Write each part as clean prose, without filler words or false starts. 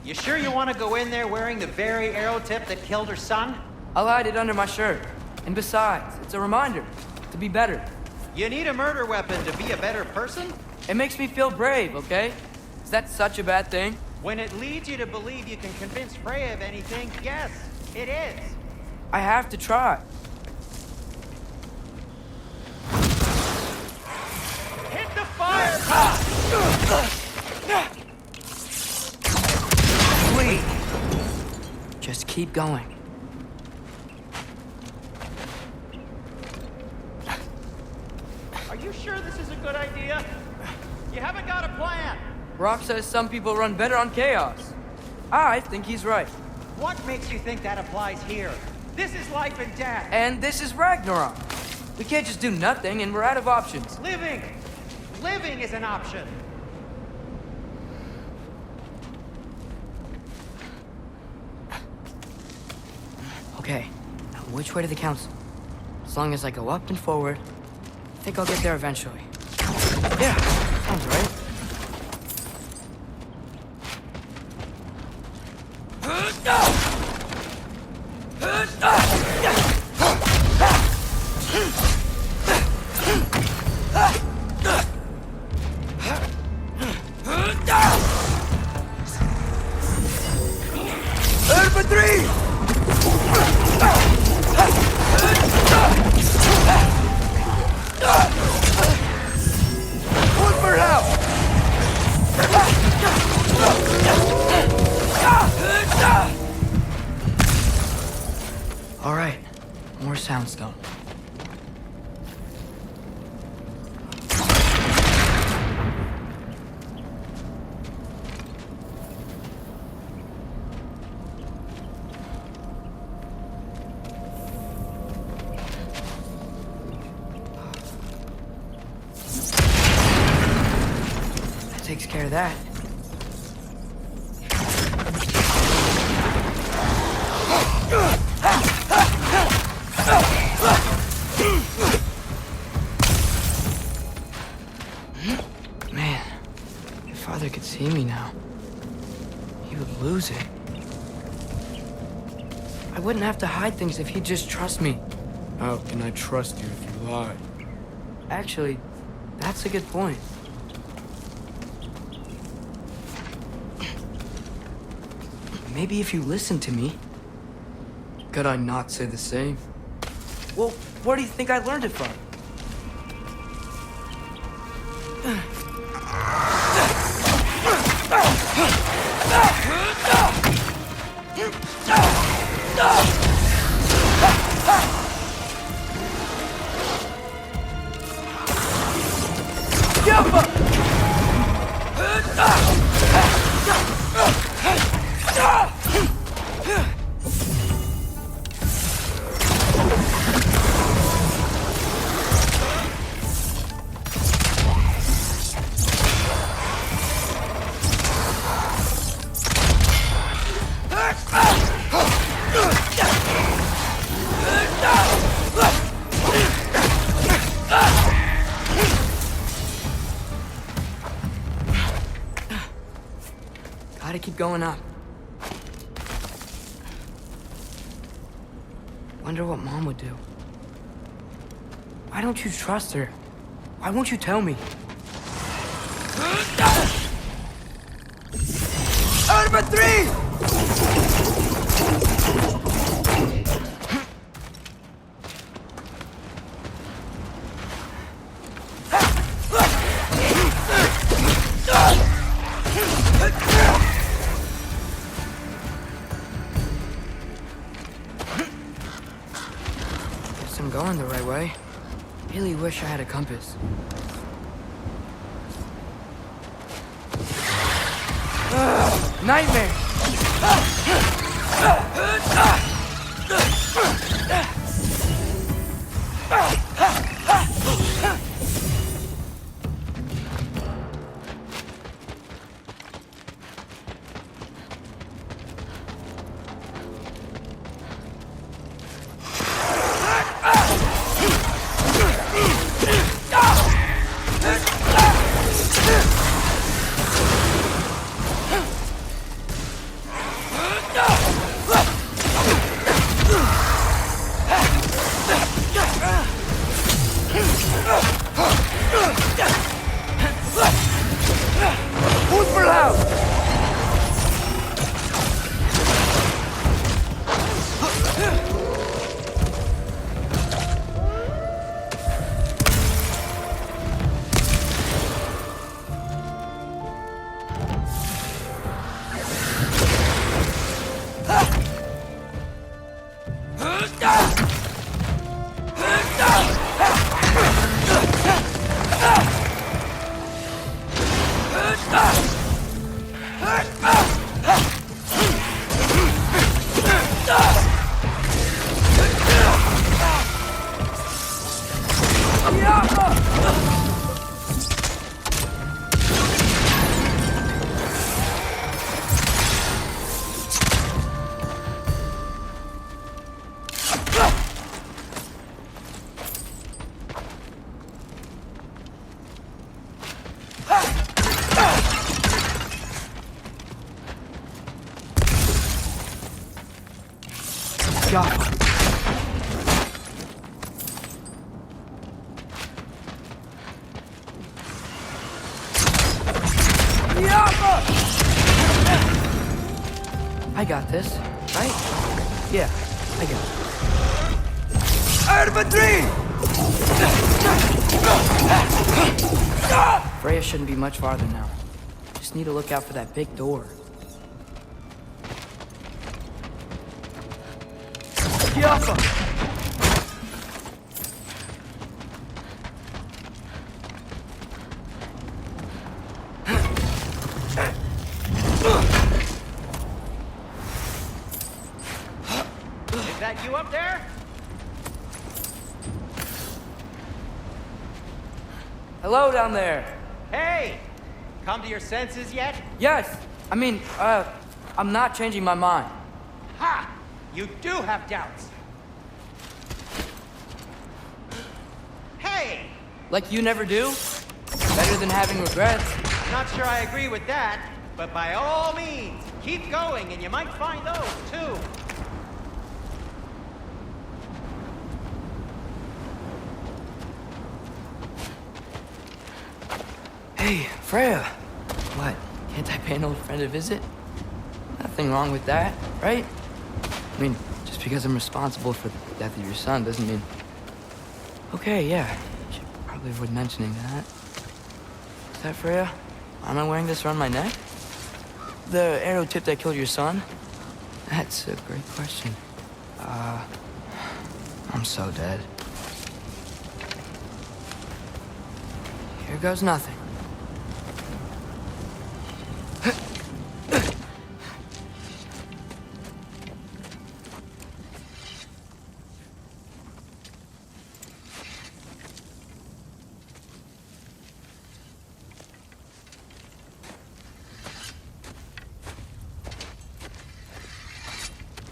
You sure you want to go in there wearing the very arrow tip that killed her son? I'll hide it under my shirt. And besides, it's a reminder to be better. You need a murder weapon to be a better person? It makes me feel brave, okay? Is that such a bad thing? When it leads you to believe you can convince Freya of anything, yes, it is. I have to try. Hit the fire! Please. Just keep going. Are you sure this is a good idea? You haven't got a plan. Rock says some people run better on chaos. I think he's right. What makes you think that applies here? This is life and death. And this is Ragnarok. We can't just do nothing and we're out of options. Living! Living is an option. Okay, now which way to the council? As long as I go up and forward, I think I'll get there eventually. Yeah, sounds right. All right, more soundstone. That takes care of that. Man, if Father could see me now, he would lose it. I wouldn't have to hide things if he'd just trust me. How can I trust you if you lie? Actually, that's a good point. Maybe if you listen to me. Could I not say the same? Well, where do you think I learned it from? Gotta keep going up. Wonder what Mom would do. Why don't you trust her? Why won't you tell me? Number 3! Guess I'm going the right way. Really wish I had a compass. Nightmare! Jaffa. I got this, right? Yeah, I got it. Freya shouldn't be much farther now. Just need to look out for that big door. Jaffa! Is that you up there? Hello down there. Hey! Come to your senses yet? Yes, I mean, I'm not changing my mind. Ha! You do have doubts. Hey! Like you never do? Better than having regrets. Not sure I agree with that, but by all means, keep going and you might find those too. Hey, Freya. What? Can't I pay an old friend a visit? Nothing wrong with that, right? I mean, just because I'm responsible for the death of your son doesn't mean... Okay, yeah. Should probably avoid mentioning that. Is that Freya? Am I wearing this around my neck? The arrow tip that killed your son? That's a great question. I'm so dead. Here goes nothing.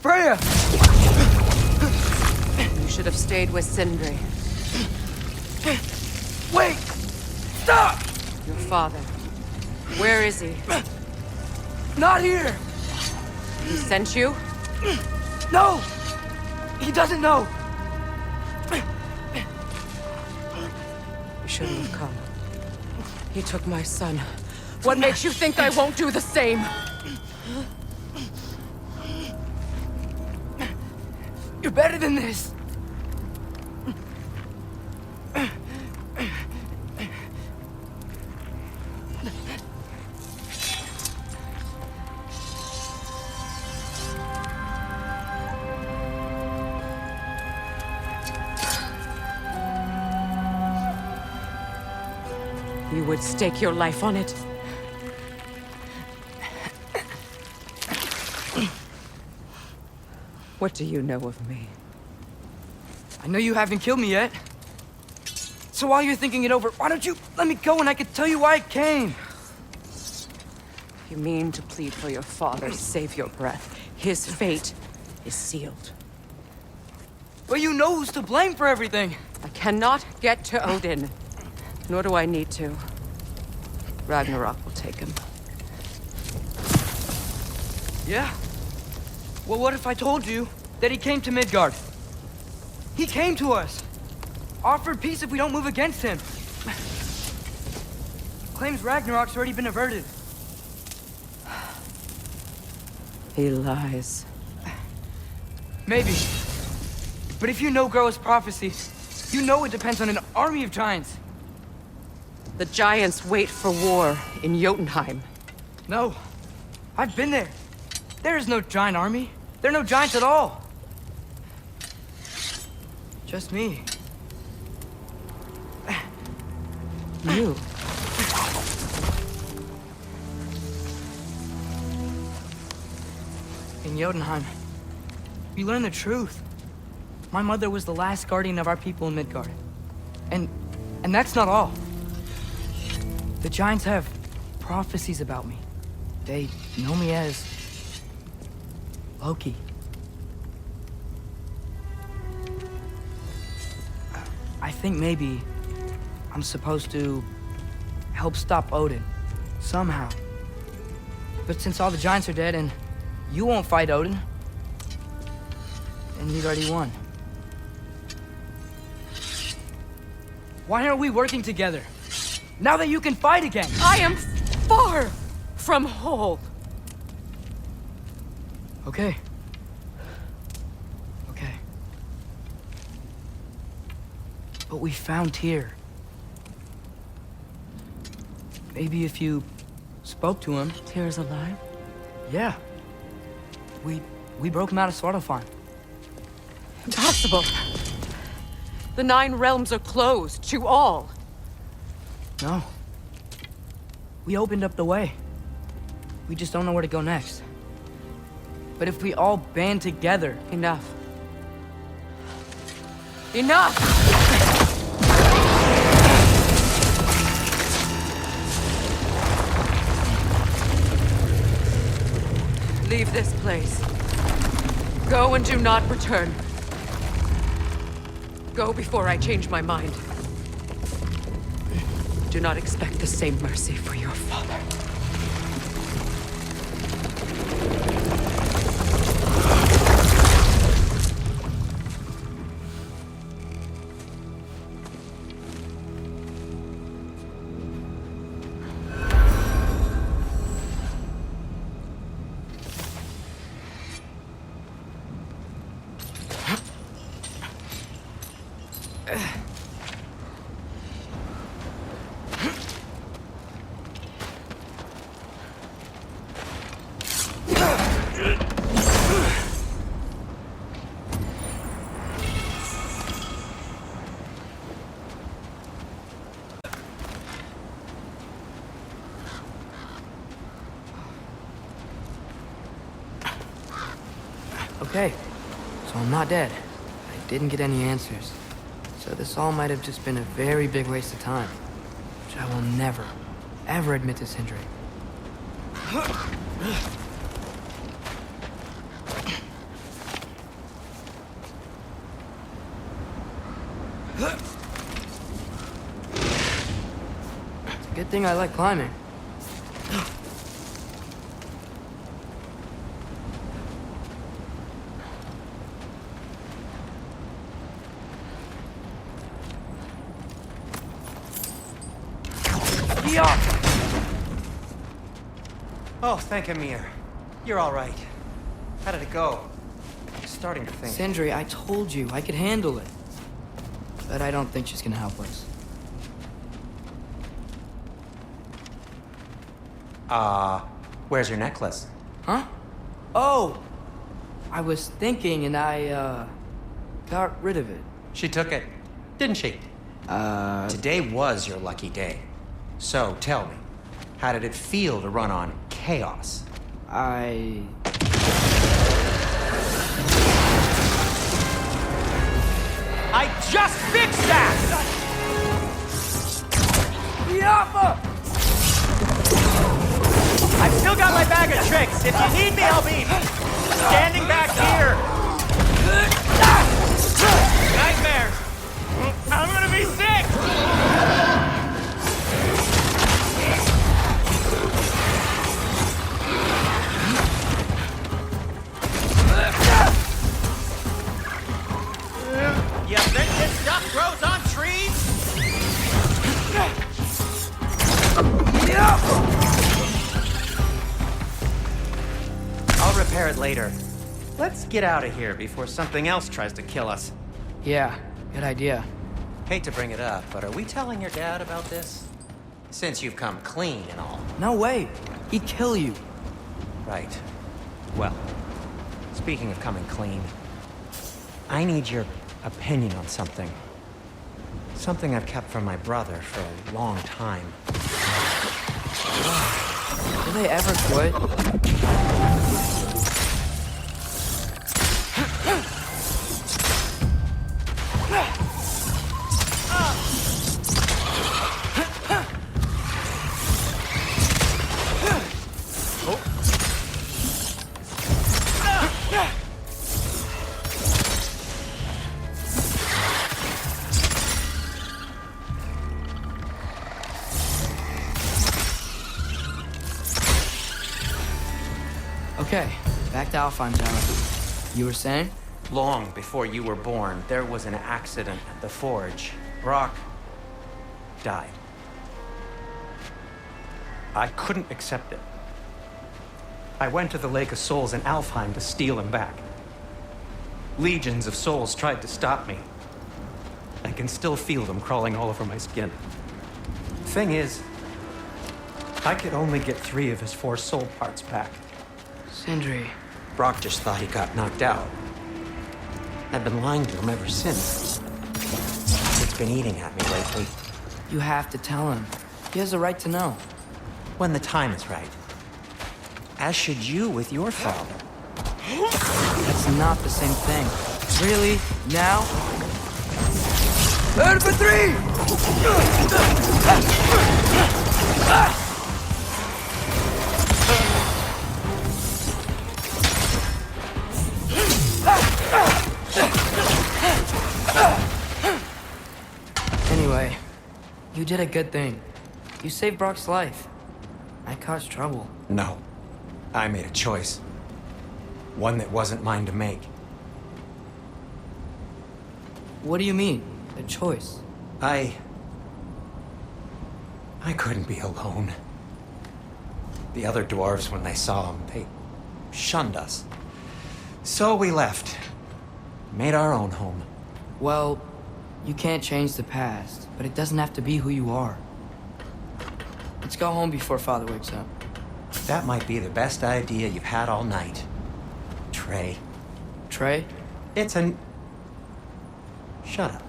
Freya! You should have stayed with Sindri. Wait! Stop! Your father. Where is he? Not here! He sent you? No! He doesn't know! You shouldn't have come. He took my son. What makes you think I won't do the same? You're better than this! You would stake your life on it. What do you know of me? I know you haven't killed me yet. So while you're thinking it over, why don't you let me go and I can tell you why I came? You mean to plead for your father, save your breath. His fate is sealed. But you know who's to blame for everything. I cannot get to Odin. Nor do I need to. Ragnarok will take him. Yeah? Well, what if I told you that he came to Midgard? He came to us. Offered peace if we don't move against him. Claims Ragnarok's already been averted. He lies. Maybe. But if you know Groa's prophecy, you know it depends on an army of giants. The giants wait for war in Jotunheim. No. I've been there. There is no giant army. There are no giants at all. Just me. You? In Jotunheim, we learn the truth. My mother was the last guardian of our people in Midgard. And that's not all. The giants have prophecies about me. They know me as Loki. I think maybe I'm supposed to help stop Odin, somehow. But since all the giants are dead and you won't fight Odin, and he'd already won. Why aren't we working together? Now that you can fight again! I am far from whole. Okay. Okay. But we found Tyr. Maybe if you spoke to him. Tyr's alive? Yeah. We broke him out of Svartalfheim. Impossible. The 9 realms are closed to all. No. We opened up the way. We just don't know where to go next. But if we all band together... Enough. Enough! Leave this place. Go and do not return. Go before I change my mind. Do not expect the same mercy for your father. Okay, so I'm not dead. I didn't get any answers. So this all might have just been a very big waste of time. Which I will never, ever admit to Sindri. It's a good thing I like climbing. Oh, thank Amir. You're all right. How did it go? I'm starting to think. Sindri, I told you I could handle it. But I don't think she's gonna help us. Where's your necklace? Huh? Oh! I was thinking and I, got rid of it. She took it, didn't she? Today was your lucky day. So, tell me, how did it feel to run on chaos? I just fixed that! I've still got my bag of tricks. If you need me, I'll be standing back here. Nightmares. I'm gonna be sick. You think this stuff grows on trees? I'll repair it later. Let's get out of here before something else tries to kill us. Yeah, good idea. Hate to bring it up, but are we telling your dad about this? Since you've come clean and all. No way. He'd kill you. Right. Well, speaking of coming clean, I need your opinion on something. Something I've kept from my brother for a long time. Will they ever quit? Okay, back to Alfheim Tower. You were saying? Long before you were born, there was an accident at the forge. Brock died. I couldn't accept it. I went to the Lake of Souls in Alfheim to steal him back. Legions of souls tried to stop me. I can still feel them crawling all over my skin. Thing is, I could only get 3 of his 4 soul parts back. Sindri. Brock just thought he got knocked out. I've been lying to him ever since. It's been eating at me lately. You have to tell him. He has a right to know. When the time is right. As should you with your father. That's not the same thing. Really? Now? Out for 3! Anyway, you did a good thing. You saved Brock's life. I caused trouble. No. I made a choice. One that wasn't mine to make. What do you mean? A choice? I couldn't be alone. The other dwarves, when they saw him, they shunned us. So we left. Made our own home. Well, you can't change the past, but it doesn't have to be who you are. Let's go home before Father wakes up. That might be the best idea you've had all night. Trey. Trey? It's an... Shut up.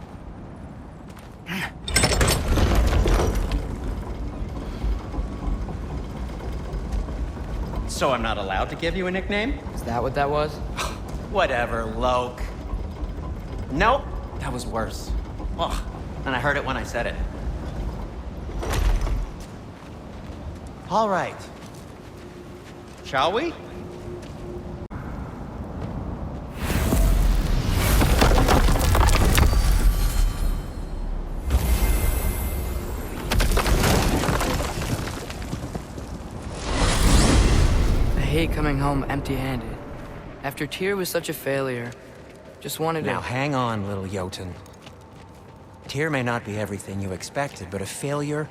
So I'm not allowed to give you a nickname? Is that what that was? Whatever, Loke. Nope, that was worse. Ugh, and I heard it when I said it. All right. Shall we? I hate coming home empty-handed. After Tyr was such a failure, just wanted to... Now hang on, little Jotun. Tyr may not be everything you expected, but a failure?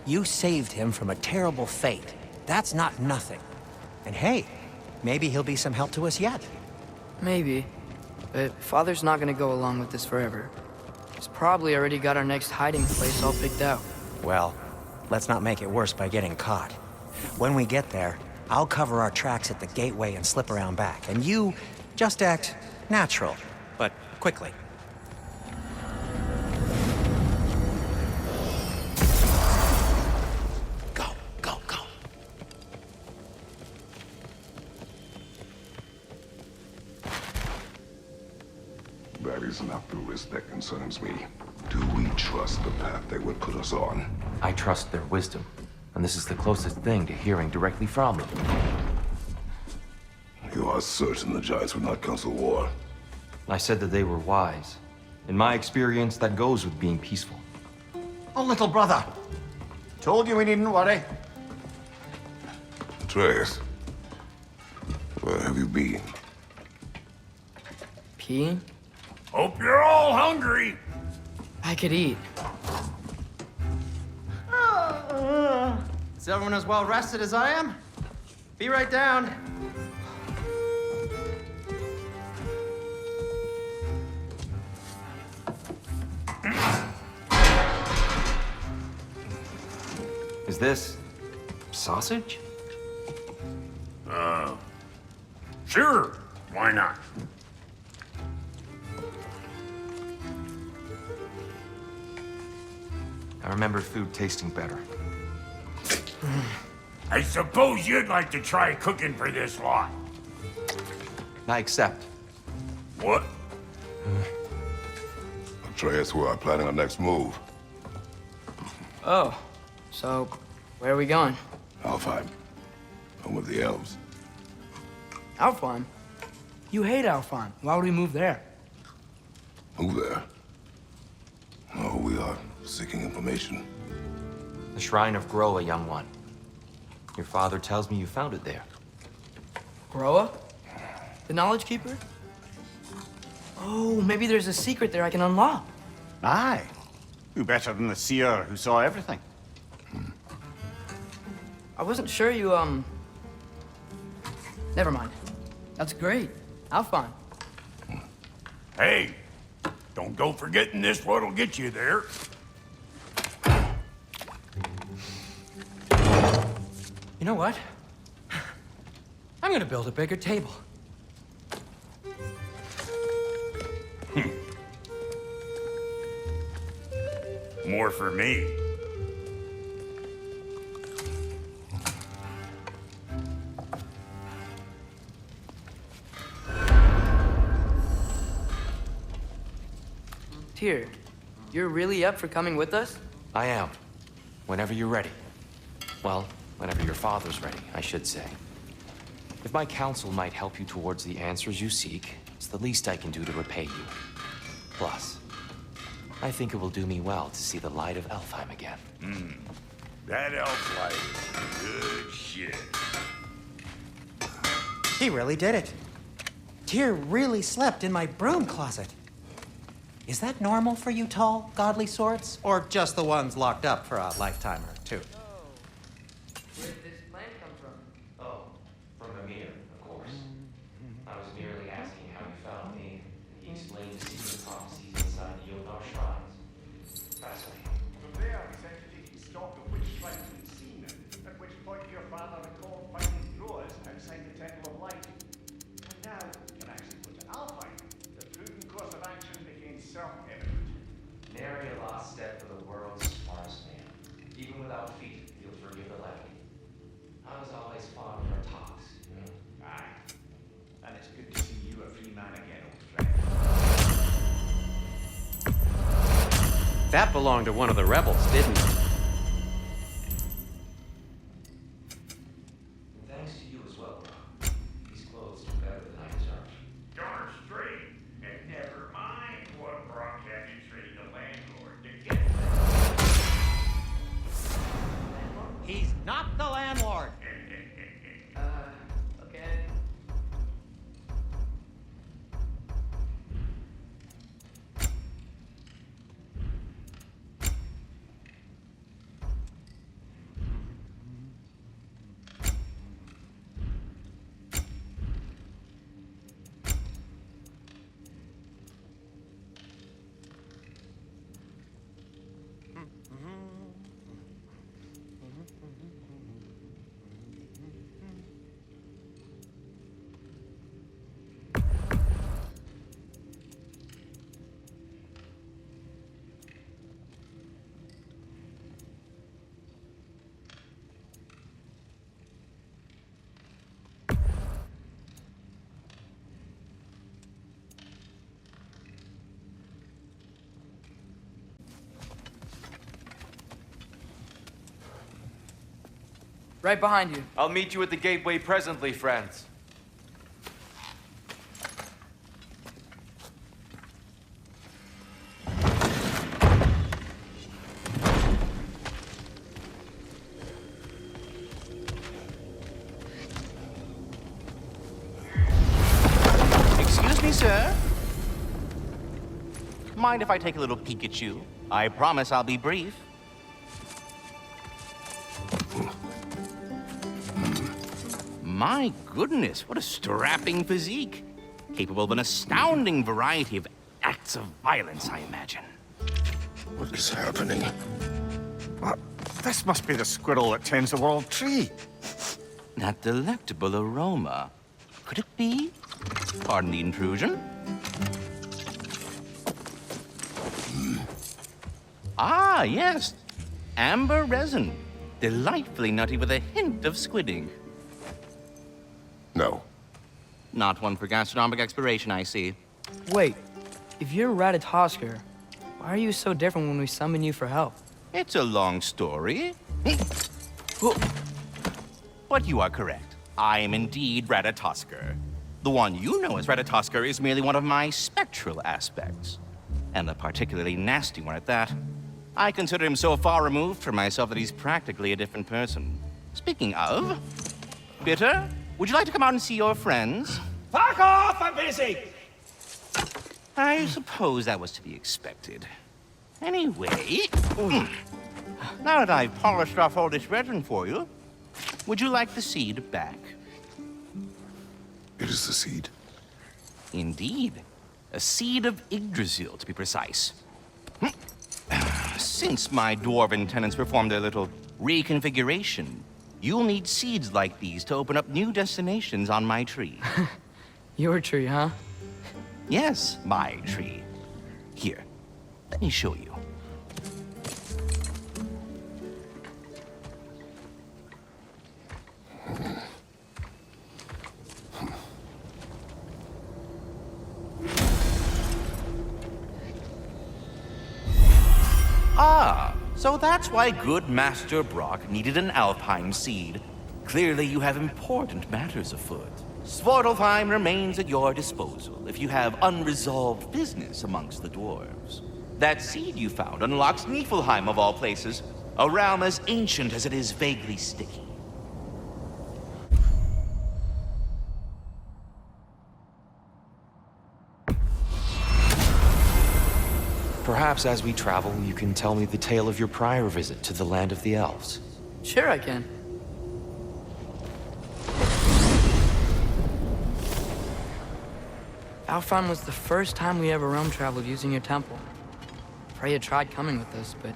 You saved him from a terrible fate. That's not nothing. And hey, maybe he'll be some help to us yet. Maybe. But Father's not gonna go along with this forever. He's probably already got our next hiding place all picked out. Well, let's not make it worse by getting caught. When we get there, I'll cover our tracks at the gateway and slip around back. And you just act natural, but quickly. Go, go, go. That is not the risk that concerns me. Do we trust the path they would put us on? I trust their wisdom, and this is the closest thing to hearing directly from them. You are certain the Giants would not counsel war? I said that they were wise. In my experience, that goes with being peaceful. Oh, little brother. Told you we needn't worry. Atreus, where have you been? Peeing? Hope you're all hungry. I could eat. Is everyone as well rested as I am? Be right down. Is this sausage? Sure. Why not? I remember food tasting better. I suppose you'd like to try cooking for this lot. I accept. What? Atreus, we are planning our next move. Oh, so where are we going? Alfheim, home of the elves. Alfheim? You hate Alfheim. Why would we move there? Move there? No, we are seeking information. The Shrine of Groa, young one. Your father tells me you found it there. Groa? The Knowledge Keeper? Oh, maybe there's a secret there I can unlock. Aye. Who better than the seer who saw everything? I wasn't sure you, Never mind. That's great. Have fun. Hey, don't go forgetting this what'll get you there. You know what? I'm gonna build a bigger table. More for me. Tyr, you're really up for coming with us? I am. Whenever you're ready. Well, whenever your father's ready, I should say. If my counsel might help you towards the answers you seek, it's the least I can do to repay you. Plus, I think it will do me well to see the light of Elfheim again. That elf light is good shit. He really did it. Tyr really slept in my broom closet. Is that normal for you tall, godly sorts? Or just the ones locked up for a lifetime or two? Where did this plant come from? Oh, from Amir, of course. I was merely asking how you found me. He explained the secret prophecies inside the Yodar shrines. Fascinating. From there, we sent to take stock of which shrines we'd seen, at which point your father recalled finding drawers outside the Temple of Light. And now, we can actually go to Alpine. The prudent course of action became self-evident. Nary a lost step for the world's smartest man. Even without feet, he'll forgive the lefty. I was always fond of our talks, you know? Aye. And it's good to see you a free man again, old friend. That belonged to one of the rebels, didn't it? And thanks to you as well, bro. These clothes are better than I deserve. Darn straight. And never mind what Brock had to trade the landlord to get He's not the landlord. Okay. Right behind you. I'll meet you at the gateway presently, friends. Excuse me, sir. Mind if I take a little peek at you? I promise I'll be brief. My goodness, what a strapping physique. Capable of an astounding variety of acts of violence, I imagine. What is happening? This must be the squirrel that tends the world tree. That delectable aroma. Could it be? Pardon the intrusion. Ah, yes. Amber resin. Delightfully nutty with a hint of squidding. No. Not one for gastronomic exploration, I see. Wait, if you're Ratatosker, why are you so different when we summon you for help? It's a long story. But you are correct. I am indeed Ratatosker. The one you know as Ratatosker is merely one of my spectral aspects. And a particularly nasty one at that. I consider him so far removed from myself that he's practically a different person. Speaking of, Bitter, would you like to come out and see your friends? Fuck off! I'm busy! I suppose that was to be expected. Anyway, now that I've polished off all this resin for you, would you like the seed back? It is the seed. Indeed. A seed of Yggdrasil, to be precise. Since my dwarven tenants performed their little reconfiguration, you'll need seeds like these to open up new destinations on my tree. Your tree, huh? Yes, my tree. Here, let me show you. Ah, so that's why good Master Brock needed an Alpine seed. Clearly you have important matters afoot. Svartalfheim remains at your disposal if you have unresolved business amongst the dwarves. That seed you found unlocks Niflheim of all places, a realm as ancient as it is vaguely sticky. Perhaps as we travel, you can tell me the tale of your prior visit to the land of the elves. Sure I can. Alfheim was the first time we ever realm traveled using your temple. Freya tried coming with us, but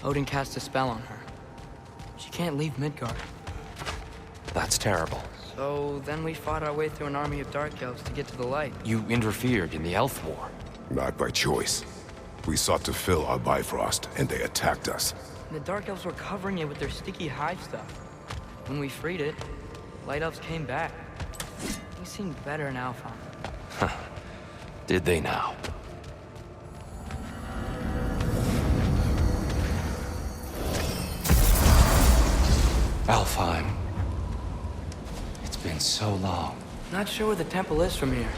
Odin cast a spell on her. She can't leave Midgard. That's terrible. So then we fought our way through an army of dark elves to get to the light. You interfered in the elf war. Not by choice. We sought to fill our Bifrost, and they attacked us. And the dark elves were covering it with their sticky hive stuff. When we freed it, light elves came back. They seemed better in Alfheim. Did they now? Alfheim. It's been so long. Not sure where the temple is from here,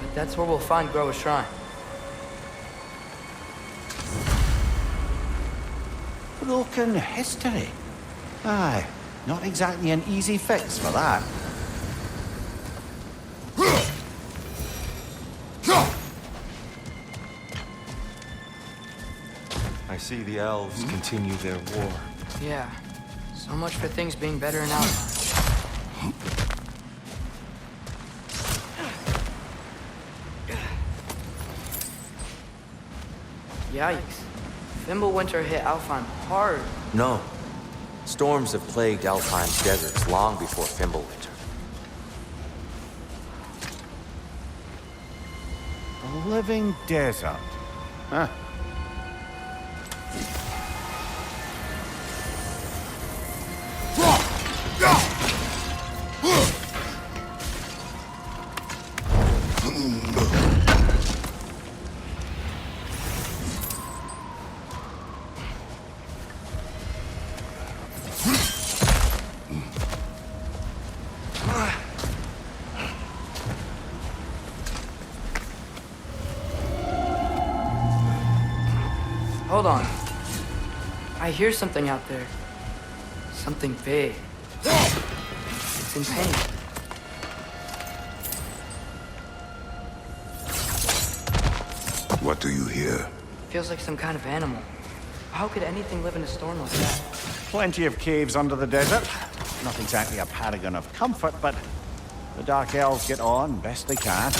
but that's where we'll find Groa's shrine. Broken history. Aye, not exactly an easy fix for that. I see the elves continue their war. Yeah, so much for things being better in Alfheim. Yikes. Fimbulwinter hit Alfheim hard. No. Storms have plagued Alfheim's deserts long before Fimbulwinter. A living desert. Huh. Hold on. I hear something out there. Something big. It's in pain. What do you hear? Feels like some kind of animal. How could anything live in a storm like that? Plenty of caves under the desert. Not exactly a paragon of comfort, but the Dark Elves get on best they can.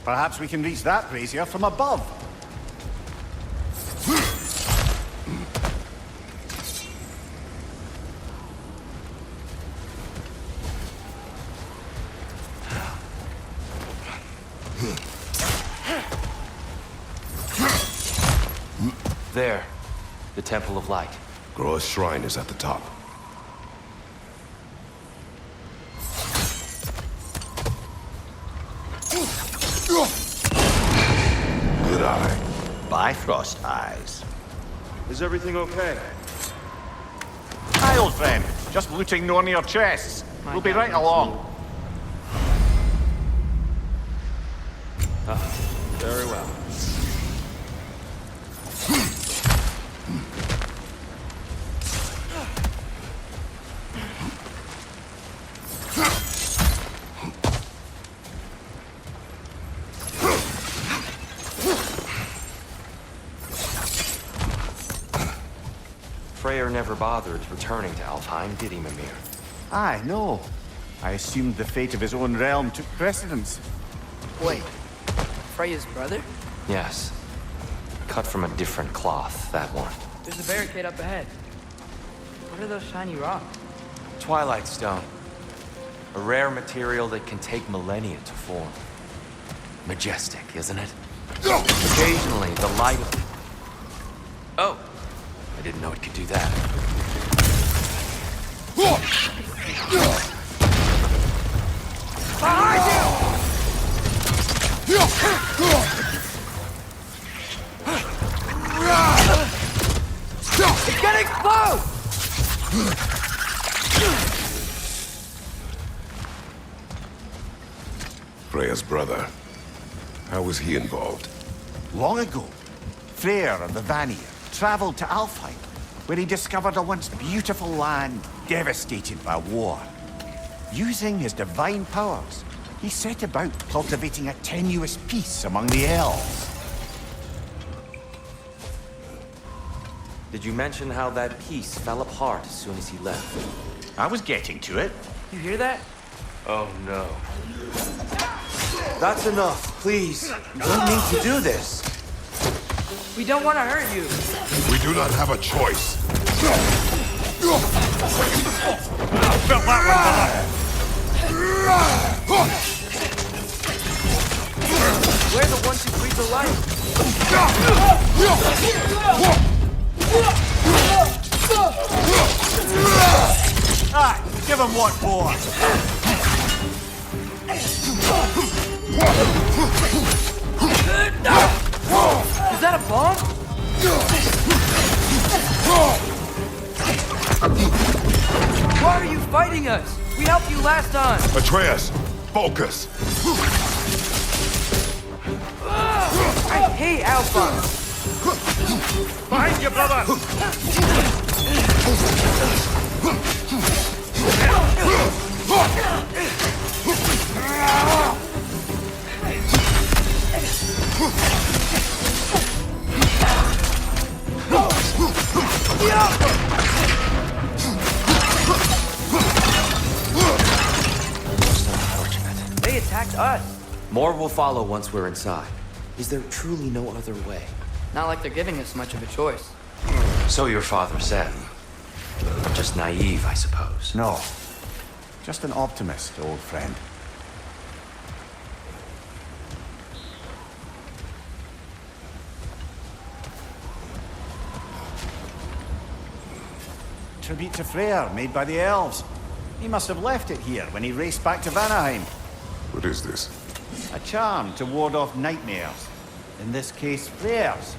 Perhaps we can reach that brazier from above. There. The Temple of Light. Groa's shrine is at the top. Bifrost eyes. Is everything okay? Hi, old friend. Just looting no near chests. We'll be right along. Very well. Freyr never bothered returning to Alfheim, did he, Mimir? Aye, no. I assumed the fate of his own realm took precedence. Wait, Freya's brother? Yes. Cut from a different cloth, that one. There's a barricade up ahead. What are those shiny rocks? Twilight Stone. A rare material that can take millennia to form. Majestic, isn't it? Occasionally, the light of... Oh! I didn't know it could do that. Behind you! It's gonna explode! Freya's brother. How was he involved? Long ago, Freyr of the Vanir traveled to Alfheim, where he discovered a once beautiful land devastated by war. Using his divine powers, he set about cultivating a tenuous peace among the elves. Did you mention how that piece fell apart as soon as he left? I was getting to it. You hear that? Oh no. That's enough, please. You don't need to do this. We don't want to hurt you. We do not have a choice. Felt that one, We're the ones who breathe the light. Aye, give him what for. Is that a bomb? Why are you fighting us? We helped you last time. Atreus, focus. I hate Alpha. Behind you, brother. They attacked us. More will follow once we're inside. Is there truly no other way? Not like they're giving us much of a choice. So your father said. Just naive, I suppose. No. Just an optimist, old friend. Tribute to Freyr, made by the elves. He must have left it here when he raced back to Vanaheim. What is this? A charm to ward off nightmares. In this case, Freyr's.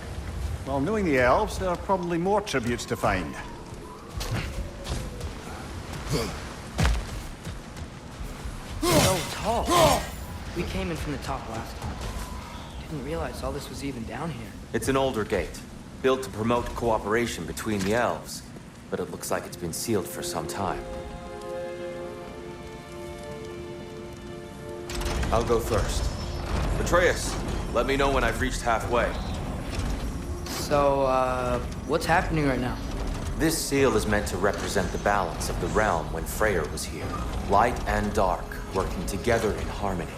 Well, knowing the elves, there are probably more tributes to find. So tall. We came in from the top last time. Didn't realize all this was even down here. It's an older gate, built to promote cooperation between the elves. But it looks like it's been sealed for some time. I'll go first. Atreus, let me know when I've reached halfway. So, what's happening right now? This seal is meant to represent the balance of the realm when Freyr was here. Light and dark, working together in harmony.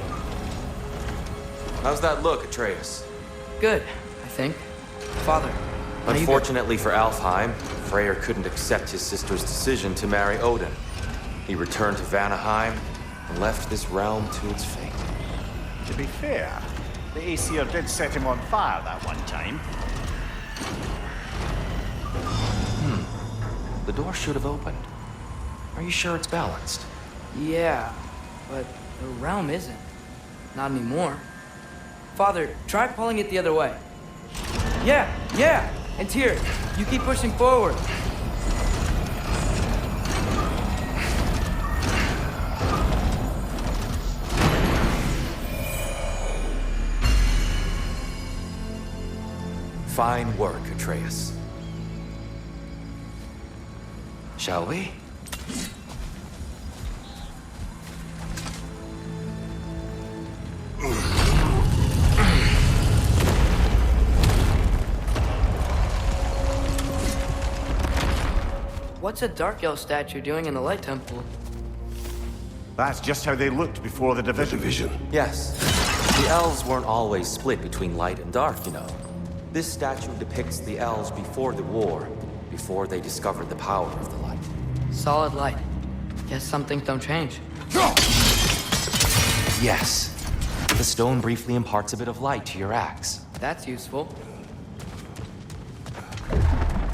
How's that look, Atreus? Good, I think. Father, unfortunately for Alfheim, Freyr couldn't accept his sister's decision to marry Odin. He returned to Vanaheim and left this realm to its fate. To be fair, the Aesir did set him on fire that one time. The door should have opened. Are you sure it's balanced? Yeah, but the realm isn't. Not anymore. Father, try pulling it the other way. Yeah. And Tyr, you keep pushing forward. Fine work, Atreus. Shall we? What's a Dark Elf statue doing in the Light Temple? That's just how they looked before the division. Yes. The elves weren't always split between light and dark, you know. This statue depicts the elves before the war, before they discovered the power of the light. Solid light. Guess some things don't change. Yes. The stone briefly imparts a bit of light to your axe. That's useful.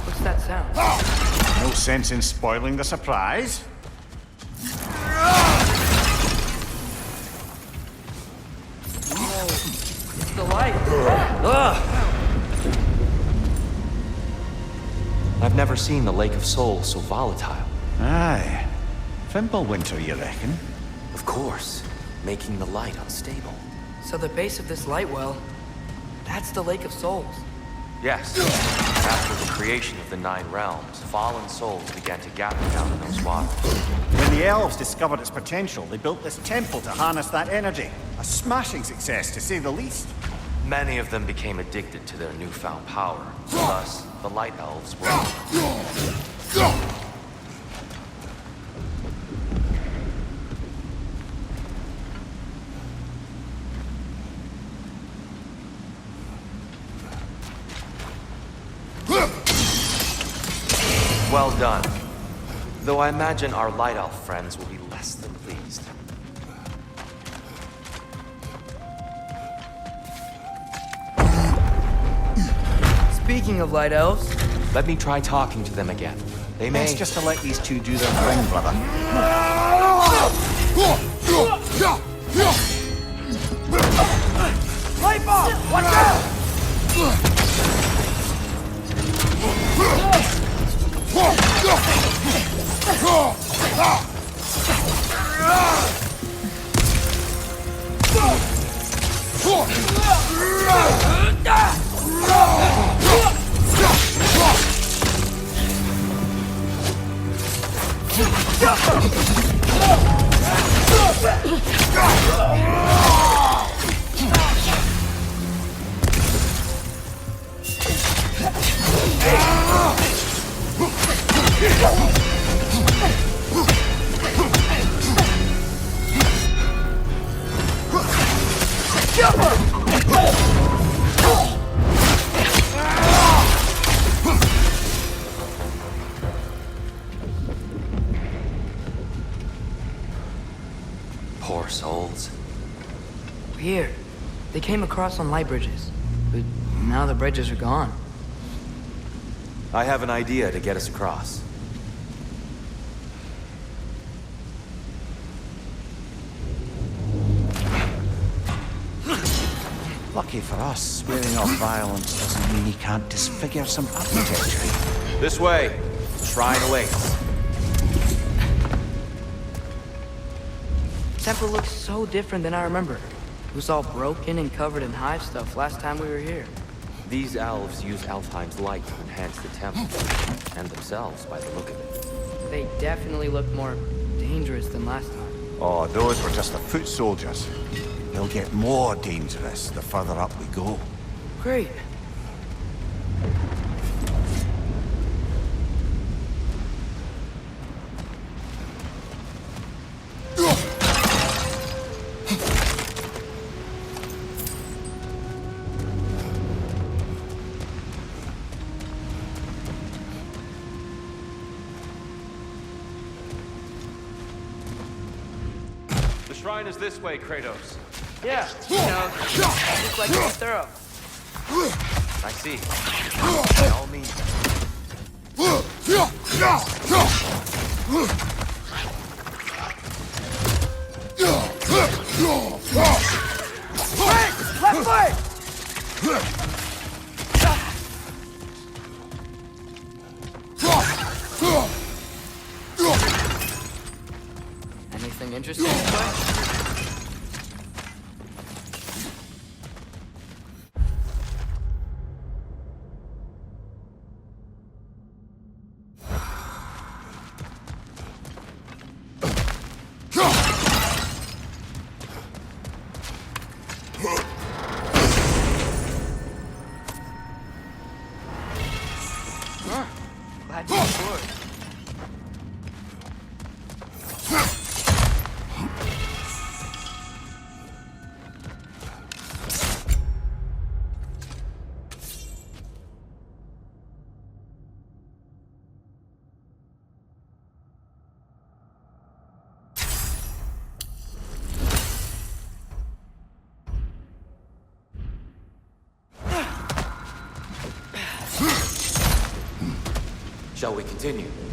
What's that sound? No sense in spoiling the surprise. It's the light. Ugh. I've never seen the Lake of Souls so volatile. Aye. Fimbulwinter, you reckon? Of course, making the light unstable. So the base of this light well, that's the Lake of Souls. Yes. After the creation of the Nine Realms, fallen souls began to gather down in those waters. When the elves discovered its potential, they built this temple to harness that energy. A smashing success, to say the least. Many of them became addicted to their newfound power. Thus, the Light Elves were... Well done. Though I imagine our Light Elf friends will be less than pleased. Speaking of Light Elves... Let me try talking to them again. They may... It's just to let these two do their thing, brother. Light bomb! Watch out! Poor souls. Weird. They came across on light bridges, but now the bridges are gone. I have an idea to get us across. Lucky for us, swearing off violence doesn't mean he can't disfigure some architecture. This way. Shrine awaits. Temple looks so different than I remember. It was all broken and covered in hive stuff last time we were here. These elves use Alfheim's light to enhance the temple, and themselves by the look of it. They definitely look more dangerous than last time. Oh, those were just the foot soldiers. They'll get more dangerous the further up we go. Great. The shrine is this way, Kratos. Yeah, just like it's thorough. I see. By all means. Left foot! interesting play? Glad you're bored. Shall we continue?